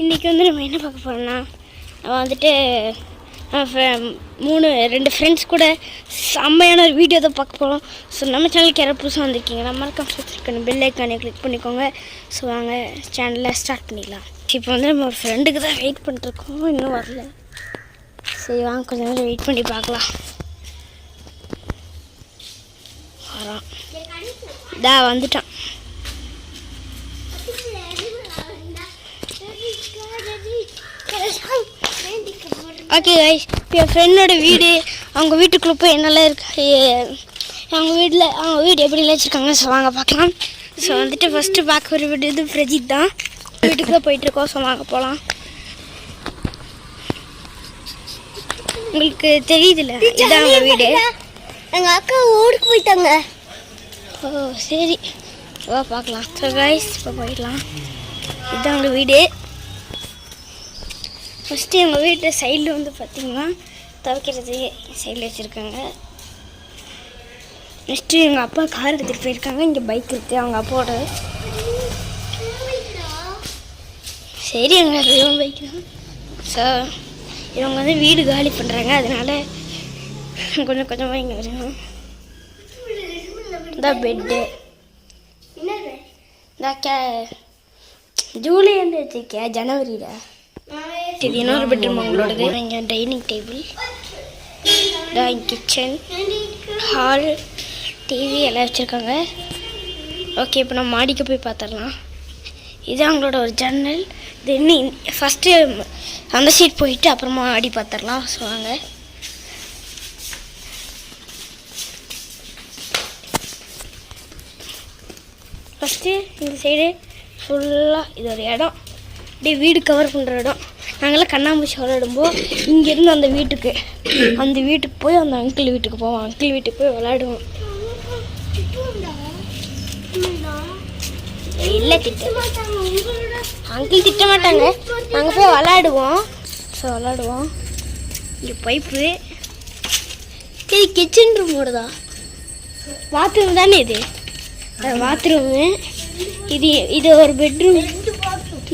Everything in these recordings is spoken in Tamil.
இன்றைக்கி வந்து நம்ம என்ன பார்க்க போகிறோம்னா, நம்ம வந்துட்டு ரெண்டு ஃப்ரெண்ட்ஸ் கூட செம்மையான ஒரு வீடியோ தான் பார்க்க போகிறோம். ஸோ நம்ம சேனலுக்கு யாராவது புதுசாக வந்திருக்கீங்க, நம்மளுக்கு சப்ஸ்கிரைப் பெல் ஐக்கானே கிளிக் பண்ணிக்கோங்க. ஸோ வாங்க சேனலில் ஸ்டார்ட் பண்ணிடலாம். இப்போ வந்து நம்ம ஒரு ஃப்ரெண்டுக்கு தான் வெயிட் பண்ணிட்டுருக்கோம், இன்னும் வரல. சரி வாங்க கொஞ்சம் நேரம் வெயிட் பண்ணி பார்க்கலாம். வரான், இதா வந்துட்டான். ஓகே கைஸ், இப்போ என் ஃப்ரெண்டோட வீடு, அவங்க வீட்டுக்குள்ளே போய் என்னெல்லாம் இருக்கு, அவங்க வீடு எப்படிலாம் வச்சுருக்காங்க. ஸோ வாங்க பார்க்கலாம். ஸோ வந்துட்டு ஃபஸ்ட்டு பார்க்க ஒரு வீடு இது பிரஜித் தான். வீட்டுக்கு தான் போயிட்டுருக்கோம். ஸோ வாங்க போகலாம். உங்களுக்கு தெரியுதுல்ல, இதுதான் அவங்க வீடு. எங்கள் அக்கா ஊருக்கு போயிட்டாங்க. ஓ சரி, வா பார்க்கலாம். ஸோ கைஸ் இப்போ போயிடலாம். இதுதான் அவங்க வீடு. ஃபஸ்ட்டு எங்கள் வீட்டு சைடில் வந்து பார்த்திங்கன்னா துவைக்கிறது சைடில் வச்சுருக்காங்க. நெக்ஸ்ட்டு எங்கள் அப்பா கார் எடுத்துகிட்டு போயிருக்காங்க. இங்கே பைக் இருக்குது அவங்க அப்பாவோட. சரி எங்கள் பைக் தான். ஸோ இவங்க வந்து வீடு காலி பண்ணுறாங்க, அதனால் கொஞ்சம் கொஞ்சமாக இங்கே வருங்க. இந்த பெட்டு இந்த ஜூலை வந்து வச்சுருக்கேன், ஜனவரியில். இது இன்னொரு பெட்ரூம் அவங்களோடது. இங்கே dining table, kitchen, hall, TV எல்லாம் வச்சுருக்காங்க. ஓகே, இப்போ நம்ம மாடிக்கு போய் பார்த்துடலாம். இது அவங்களோட ஒரு ஜன்னல். இது இன்னும் ஃபஸ்ட்டு அந்த சைட் போயிட்டு அப்புறமா மாடி பார்த்துடலாம். ஸோ வாங்க. ஃபஸ்ட்டு இந்த சைடு ஃபுல்லாக இது ஒரு இடம், அப்படியே வீடு கவர் பண்ணுற இடம். நாங்களாம் கண்ணாமூச்சி விளையாடும்போது இங்கேருந்து அந்த வீட்டுக்கு போய் அந்த அங்கிள் வீட்டுக்கு போவோம். அங்கிள் வீட்டுக்கு போய் விளையாடுவோம். இல்லை அங்கிள் திட்ட மாட்டாங்க, நாங்கள் போய் விளையாடுவோம். ஸோ விளையாடுவோம். இங்கே பைப்பு, சரி கிச்சன் ரூமோடதா, பாத்ரூம் தானே இது, பாத்ரூமு. இது ஒரு பெட்ரூம்,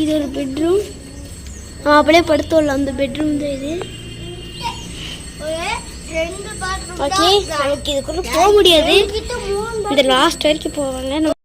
இது ஒரு பெட்ரூம். அப்படியே படுத்தோம்ல, அந்த பெட்ரூம் தான் இது. ஓகே, நமக்கு இதுக்குள்ள போக முடியாது, இந்த லாஸ்ட் வரைக்கும் போவாங்க.